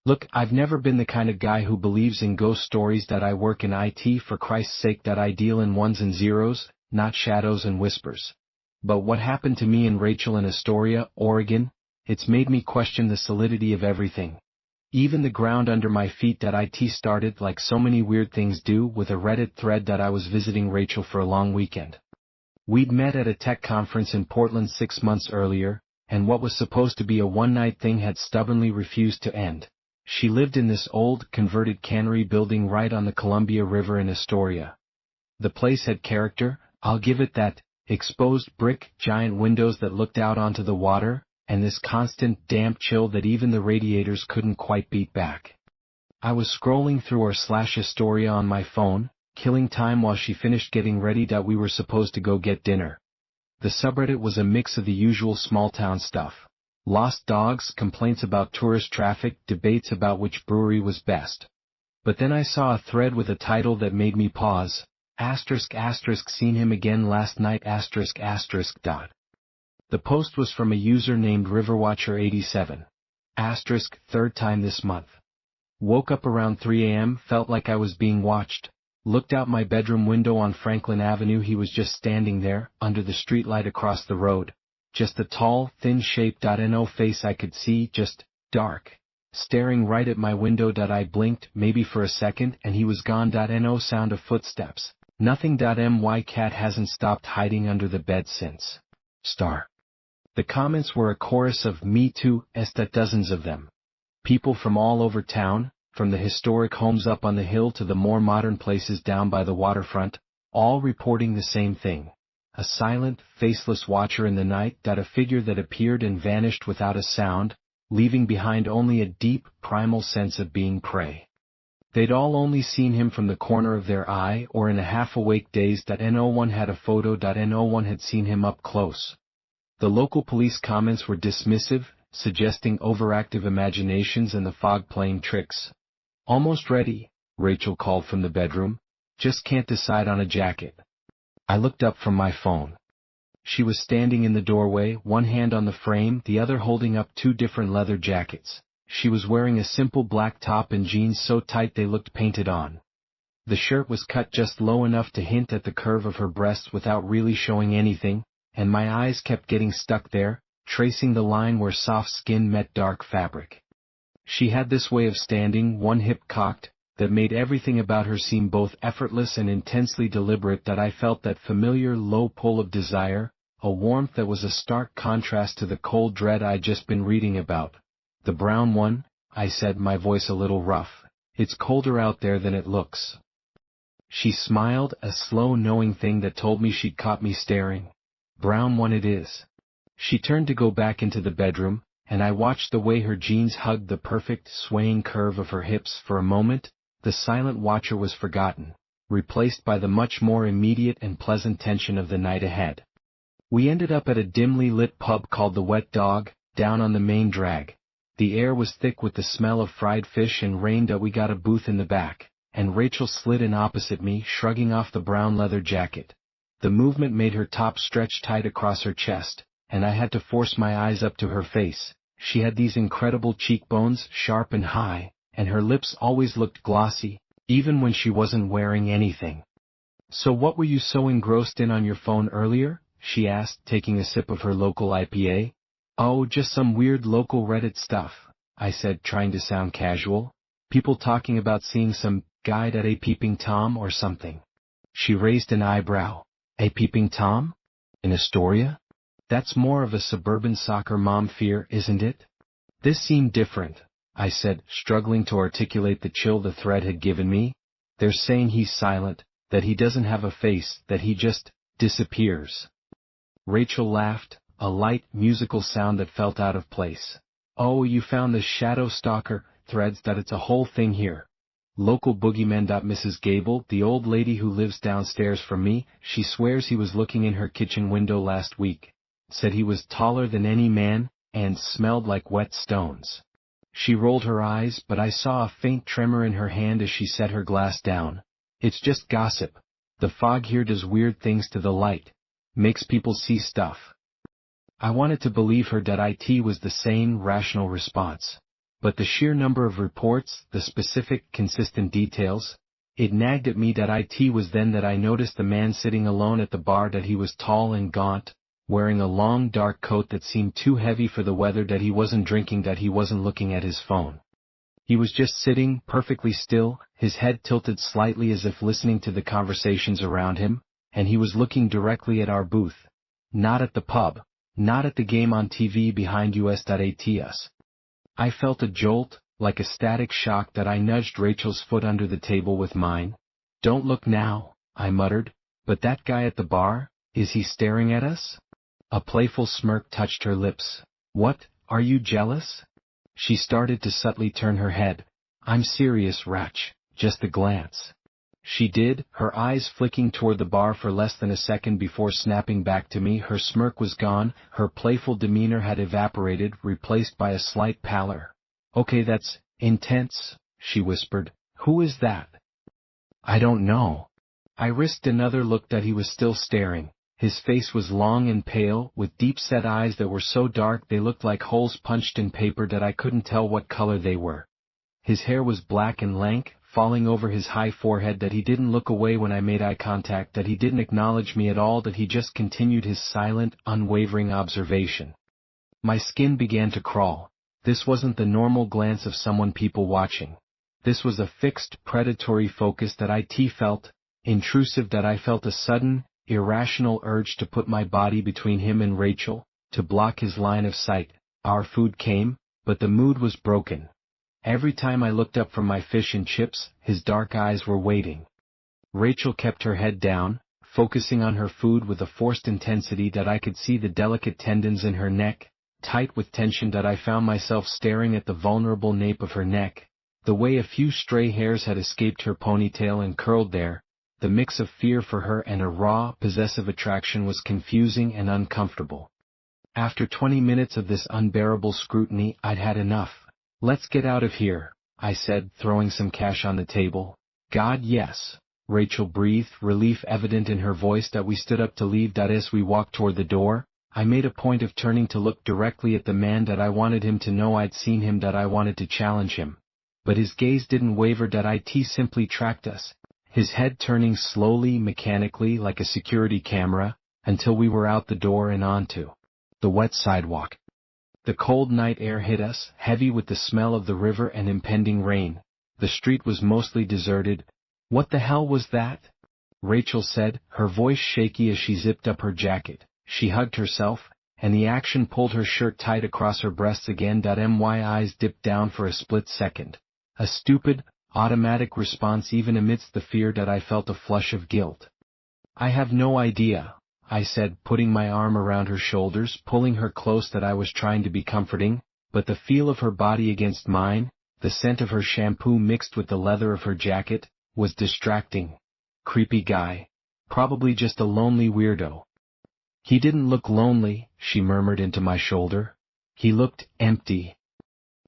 Look, I've never been the kind of guy who believes in ghost stories. That I work in IT, for Christ's sake. That I deal in ones and zeros, not shadows and whispers. But what happened to me and Rachel in Astoria, Oregon, it's made me question the solidity of everything. Even the ground under my feet. That IT started, like so many weird things do, with a Reddit thread that I was visiting Rachel for a long weekend. We'd met at a tech conference in Portland 6 months earlier, and what was supposed to be a one-night thing had stubbornly refused to end. She lived in this old, converted cannery building right on the Columbia River in Astoria. The place had character, I'll give it that: exposed brick, giant windows that looked out onto the water, and this constant damp chill that even the radiators couldn't quite beat back. I was scrolling through r/Astoria on my phone, killing time while she finished getting ready. That we were supposed to go get dinner. The subreddit was a mix of the usual small-town stuff. Lost dogs, complaints about tourist traffic, debates about which brewery was best. But then I saw a thread with a title that made me pause. **** seen him again last night. ***. The post was from a user named Riverwatcher87. ***, third time this month. Woke up around 3 a.m., felt like I was being watched. Looked out my bedroom window on Franklin Avenue. He was just standing there, under the streetlight across the road. Just a tall, thin-shaped .no face I could see, just dark, staring right at my window. I blinked, maybe for a second, and he was gone. No sound of footsteps. Nothing. My cat hasn't stopped hiding under the bed since. The comments were a chorus of "Me too," dozens of them. People from all over town, from the historic homes up on the hill to the more modern places down by the waterfront, all reporting the same thing. A silent, faceless watcher in the night. A figure that appeared and vanished without a sound, leaving behind only a deep, primal sense of being prey. They'd all only seen him from the corner of their eye or in a half-awake daze. No one had a photo. No one had seen him up close. The local police comments were dismissive, suggesting overactive imaginations and the fog playing tricks. "Almost ready," Rachel called from the bedroom. "Just can't decide on a jacket." I looked up from my phone. She was standing in the doorway, one hand on the frame, the other holding up 2 different leather jackets. She was wearing a simple black top and jeans so tight they looked painted on. The shirt was cut just low enough to hint at the curve of her breasts without really showing anything, and my eyes kept getting stuck there, tracing the line where soft skin met dark fabric. She had this way of standing, one hip cocked, that made everything about her seem both effortless and intensely deliberate. That I felt that familiar low pull of desire, a warmth that was a stark contrast to the cold dread I'd just been reading about. "The brown one," I said, my voice a little rough. "It's colder out there than it looks." She smiled, a slow knowing thing that told me she'd caught me staring. "Brown one it is." She turned to go back into the bedroom, and I watched the way her jeans hugged the perfect, swaying curve of her hips. For a moment, the silent watcher was forgotten, replaced by the much more immediate and pleasant tension of the night ahead. We ended up at a dimly lit pub called the Wet Dog, down on the main drag. The air was thick with the smell of fried fish and rain. We got a booth in the back, and Rachel slid in opposite me, shrugging off the brown leather jacket. The movement made her top stretch tight across her chest, and I had to force my eyes up to her face. She had these incredible cheekbones, sharp and high, and her lips always looked glossy, even when she wasn't wearing anything. "So what were you so engrossed in on your phone earlier?" she asked, taking a sip of her local IPA. "Oh, just some weird local Reddit stuff," I said, trying to sound casual. "People talking about seeing some guide at a peeping Tom or something." She raised an eyebrow. "A peeping Tom? In Astoria? That's more of a suburban soccer mom fear, isn't it?" This seemed different, I said, struggling to articulate the chill the thread had given me. "They're saying he's silent, that he doesn't have a face, that he just disappears." Rachel laughed, a light, musical sound that felt out of place. "Oh, you found the shadow stalker threads. That it's a whole thing here. Local boogeyman. Mrs. Gable, the old lady who lives downstairs from me, she swears he was looking in her kitchen window last week. Said he was taller than any man, and smelled like wet stones." She rolled her eyes, but I saw a faint tremor in her hand as she set her glass down. "It's just gossip. The fog here does weird things to the light. Makes people see stuff." I wanted to believe her. It was the sane, rational response. But the sheer number of reports, the specific, consistent details, it nagged at me that it was then that I noticed the man sitting alone at the bar, that he was tall and gaunt, wearing a long dark coat that seemed too heavy for the weather, that he wasn't drinking, that he wasn't looking at his phone. He was just sitting, perfectly still, his head tilted slightly as if listening to the conversations around him, and he was looking directly at our booth. Not at the pub, not at the game on TV behind us. I felt a jolt, like a static shock, that I nudged Rachel's foot under the table with mine. "Don't look now," I muttered, "but that guy at the bar, is he staring at us?" A playful smirk touched her lips. "What, are you jealous?" She started to subtly turn her head. "I'm serious, Ratch, just a glance." She did, her eyes flicking toward the bar for less than a second before snapping back to me. Her smirk was gone, her playful demeanor had evaporated, replaced by a slight pallor. "Okay, that's intense," she whispered. "Who is that?" "I don't know." I risked another look that he was still staring. His face was long and pale, with deep-set eyes that were so dark they looked like holes punched in paper, that I couldn't tell what color they were. His hair was black and lank, falling over his high forehead, that he didn't look away when I made eye contact, that he didn't acknowledge me at all, that he just continued his silent, unwavering observation. My skin began to crawl. This wasn't the normal glance of someone people watching. This was a fixed, predatory focus that I felt, intrusive, that I felt a sudden, irrational urge to put my body between him and Rachel, to block his line of sight. Our food came, but the mood was broken. Every time I looked up from my fish and chips, his dark eyes were waiting. Rachel kept her head down, focusing on her food with a forced intensity that I could see the delicate tendons in her neck, tight with tension, that I found myself staring at the vulnerable nape of her neck, the way a few stray hairs had escaped her ponytail and curled there. The mix of fear for her and a raw, possessive attraction was confusing and uncomfortable. After 20 minutes of this unbearable scrutiny, I'd had enough. "Let's get out of here," I said, throwing some cash on the table. "God, yes," Rachel breathed, relief evident in her voice, that we stood up to leave. As we walked toward the door, I made a point of turning to look directly at the man, that I wanted him to know I'd seen him, that I wanted to challenge him. But his gaze didn't waver, that it simply tracked us, his head turning slowly, mechanically, like a security camera, until we were out the door and onto the wet sidewalk. The cold night air hit us, heavy with the smell of the river and impending rain. The street was mostly deserted. "What the hell was that?" Rachel said, her voice shaky as she zipped up her jacket. She hugged herself, and the action pulled her shirt tight across her breasts again. My eyes dipped down for a split second. A stupid, automatic response, even amidst the fear that I felt, a flush of guilt. "I have no idea," I said, putting my arm around her shoulders, pulling her close, that I was trying to be comforting, but the feel of her body against mine, the scent of her shampoo mixed with the leather of her jacket, was distracting. "Creepy guy. Probably just a lonely weirdo." "He didn't look lonely," she murmured into my shoulder. "He looked empty."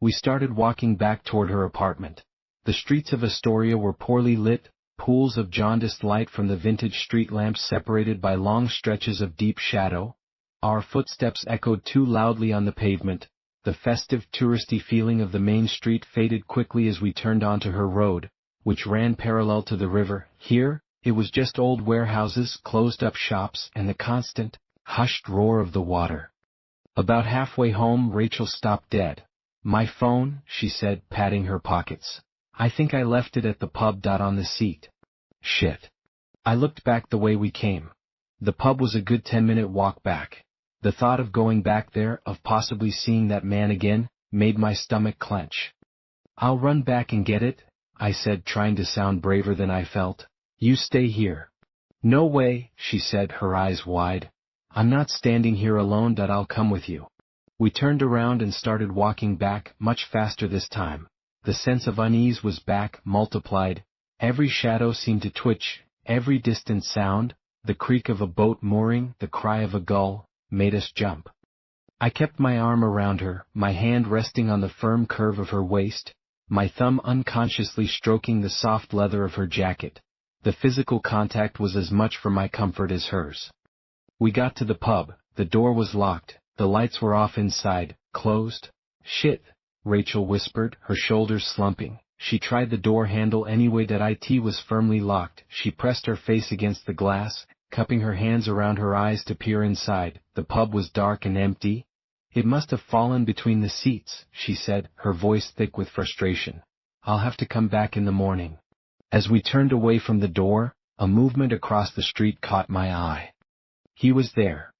We started walking back toward her apartment. The streets of Astoria were poorly lit, pools of jaundiced light from the vintage street lamps separated by long stretches of deep shadow. Our footsteps echoed too loudly on the pavement. The festive, touristy feeling of the main street faded quickly as we turned onto her road, which ran parallel to the river. Here, it was just old warehouses, closed-up shops, and the constant, hushed roar of the water. About halfway home, Rachel stopped dead. "My phone," she said, patting her pockets. "I think I left it at the pub. On the seat." "Shit." I looked back the way we came. The pub was a good 10-minute walk back. The thought of going back there, of possibly seeing that man again, made my stomach clench. "I'll run back and get it," I said, trying to sound braver than I felt. "You stay here." "No way," she said, her eyes wide. "I'm not standing here alone. I'll come with you." We turned around and started walking back, much faster this time. The sense of unease was back, multiplied. Every shadow seemed to twitch, every distant sound, the creak of a boat mooring, the cry of a gull, made us jump. I kept my arm around her, my hand resting on the firm curve of her waist, my thumb unconsciously stroking the soft leather of her jacket. The physical contact was as much for my comfort as hers. We got to the pub. The door was locked, the lights were off inside. Closed? Shit. Rachel whispered, her shoulders slumping. She tried the door handle anyway that it was firmly locked. She pressed her face against the glass, cupping her hands around her eyes to peer inside. The pub was dark and empty. It must have fallen between the seats, she said, her voice thick with frustration. I'll have to come back in the morning. As we turned away from the door, a movement across the street caught my eye. He was there.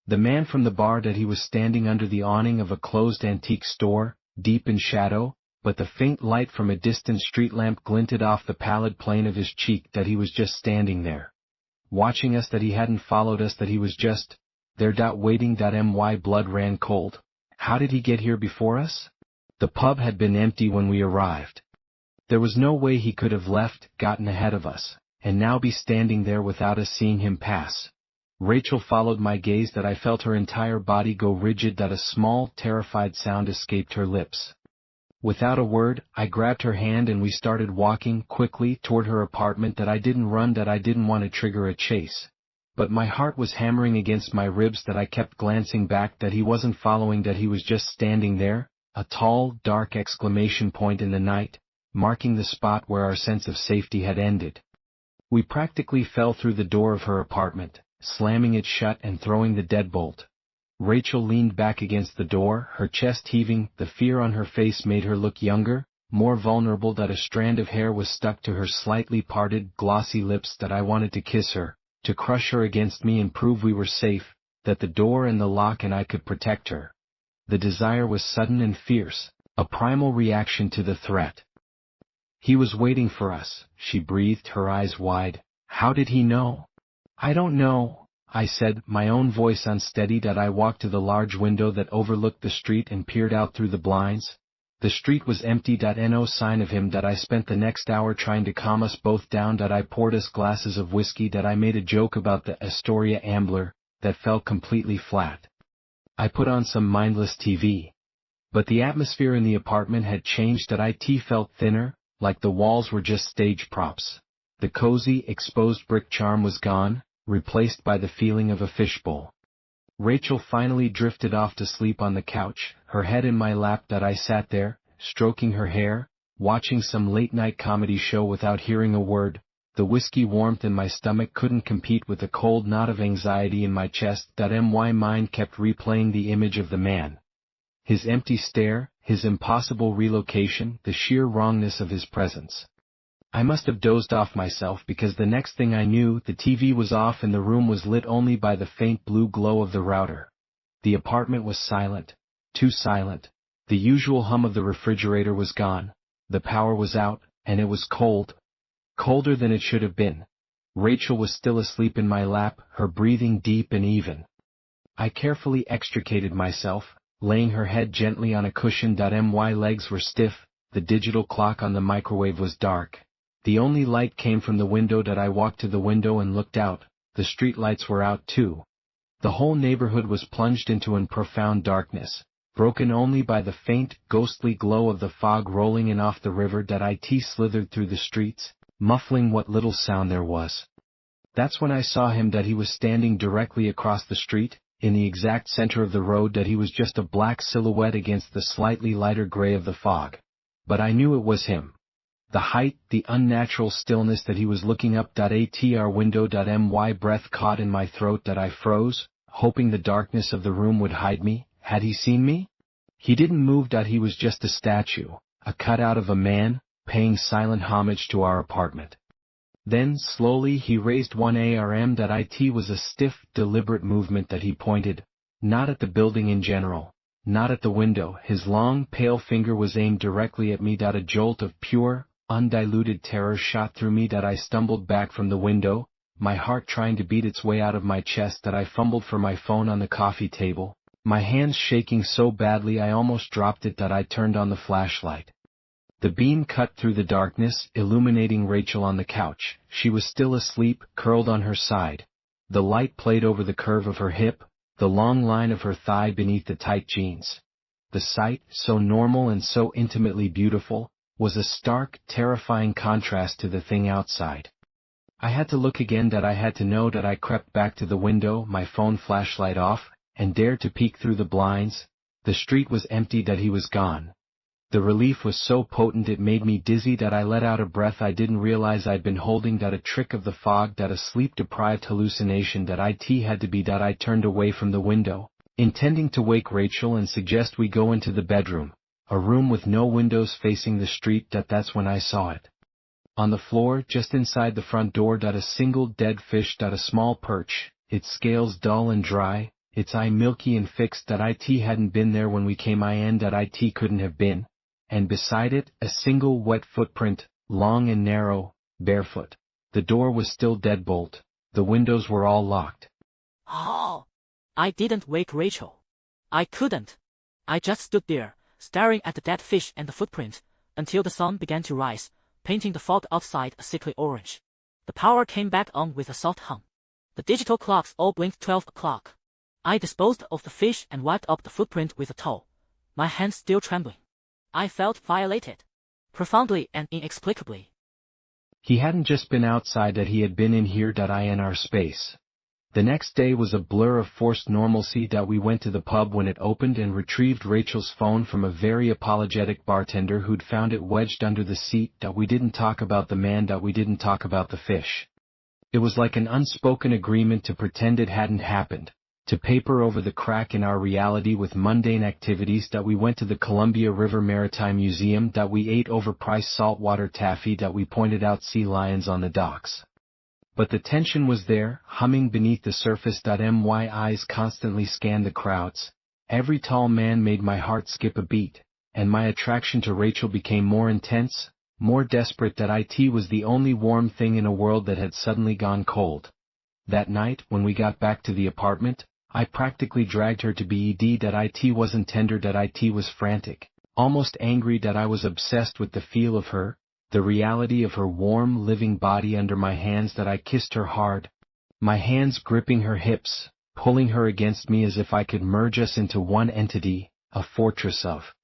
The man from the bar that he was standing under the awning of a closed antique store, deep in shadow, but the faint light from a distant street lamp glinted off the pallid plane of his cheek that he was just standing there. Watching us, that he hadn't followed us, that he was just there. Waiting. My blood ran cold. How did he get here before us? The pub had been empty when we arrived. There was no way he could have left, gotten ahead of us, and now be standing there without us seeing him pass. Rachel followed my gaze. That I felt her entire body go rigid. That a small, terrified sound escaped her lips. Without a word, I grabbed her hand and we started walking quickly toward her apartment. That I didn't run. That I didn't want to trigger a chase. But my heart was hammering against my ribs. That I kept glancing back. That he wasn't following. That he was just standing there, a tall, dark exclamation point in the night, marking the spot where our sense of safety had ended. We practically fell through the door of her apartment, slamming it shut and throwing the deadbolt. Rachel leaned back against the door, her chest heaving. The fear on her face made her look younger, more vulnerable. That a strand of hair was stuck to her slightly parted, glossy lips. That I wanted to kiss her, to crush her against me and prove we were safe, that the door and the lock and I could protect her. The desire was sudden and fierce, a primal reaction to the threat. He was waiting for us, she breathed, her eyes wide. How did he know? I don't know, I said, my own voice unsteady. That I walked to the large window that overlooked the street and peered out through the blinds. The street was empty. No sign of him. That I spent the next hour trying to calm us both down. That I poured us glasses of whiskey. That I made a joke about the Astoria Ambler, that fell completely flat. I put on some mindless TV. But the atmosphere in the apartment had changed. That it felt thinner, like the walls were just stage props. The cozy, exposed brick charm was gone, replaced by the feeling of a fishbowl. Rachel finally drifted off to sleep on the couch, her head in my lap. That I sat there, stroking her hair, watching some late-night comedy show without hearing a word. The whiskey warmth in my stomach couldn't compete with the cold knot of anxiety in my chest. My mind kept replaying the image of the man. His empty stare, his impossible relocation, the sheer wrongness of his presence. I must have dozed off myself, because the next thing I knew, the TV was off and the room was lit only by the faint blue glow of the router. The apartment was silent. Too silent. The usual hum of the refrigerator was gone. The power was out, and it was cold. Colder than it should have been. Rachel was still asleep in my lap, her breathing deep and even. I carefully extricated myself, laying her head gently on a cushion. My legs were stiff, the digital clock on the microwave was dark. The only light came from the window. I walked to the window and looked out. The street lights were out too. The whole neighborhood was plunged into an profound darkness, broken only by the faint, ghostly glow of the fog rolling in off the river. It slithered through the streets, muffling what little sound there was. That's when I saw him. He was standing directly across the street, in the exact center of the road. He was just a black silhouette against the slightly lighter gray of the fog. But I knew it was him. The height, the unnatural stillness. He was looking up at our window. My breath caught in my throat. I froze, hoping the darkness of the room would hide me. Had he seen me? He didn't move. He was just a statue, a cutout of a man, paying silent homage to our apartment. Then, slowly, he raised one arm. It was a stiff, deliberate movement. He pointed, not at the building in general, not at the window. His long, pale finger was aimed directly at me. A jolt of pure, undiluted terror shot through me. I stumbled back from the window, my heart trying to beat its way out of my chest. I fumbled for my phone on the coffee table, my hands shaking so badly I almost dropped it. I turned on the flashlight. The beam cut through the darkness, illuminating Rachel on the couch. She was still asleep, curled on her side. The light played over the curve of her hip, the long line of her thigh beneath the tight jeans. The sight, so normal and so intimately beautiful, was a stark, terrifying contrast to the thing outside. I had to look again. I had to know. I crept back to the window, my phone flashlight off, and dared to peek through the blinds. The street was empty. He was gone. The relief was so potent it made me dizzy that I let out a breath I didn't realize I'd been holding, that a trick of the fog, that a sleep-deprived hallucination, that it had to be that I turned away from the window, intending to wake Rachel and suggest we go into the bedroom, a room with no windows facing the street. That's when I saw it. On the floor, just inside the front door, a single dead fish, a small perch, its scales dull and dry, its eye milky and fixed. It hadn't been there when we came in. It couldn't have been. And beside it, a single wet footprint, long and narrow, barefoot. The door was still deadbolt. The windows were all locked. Oh! I didn't wake Rachel. I couldn't. I just stood there, staring at the dead fish and the footprint, until the sun began to rise, painting the fog outside a sickly orange. The power came back on with a soft hum. The digital clocks all blinked 12 o'clock. I disposed of the fish and wiped up the footprint with a towel, my hands still trembling. I felt violated. Profoundly and inexplicably. He hadn't just been outside, he had been in here. In our space. The next day was a blur of forced normalcy. We went to the pub when it opened and retrieved Rachel's phone from a very apologetic bartender who'd found it wedged under the seat. We didn't talk about the man. We didn't talk about the fish. It was like an unspoken agreement to pretend it hadn't happened, to paper over the crack in our reality with mundane activities. We went to the Columbia River Maritime Museum. We ate overpriced saltwater taffy. We pointed out sea lions on the docks. But the tension was there, humming beneath the surface. My eyes constantly scanned the crowds. Every tall man made my heart skip a beat, and my attraction to Rachel became more intense, more desperate. It was the only warm thing in a world that had suddenly gone cold. That night, when we got back to the apartment, I practically dragged her to bed. It wasn't tender. It was frantic, almost angry. I was obsessed with the feel of her, the reality of her warm, living body under my hands. I kissed her hard, my hands gripping her hips, pulling her against me as if I could merge us into one entity, a fortress of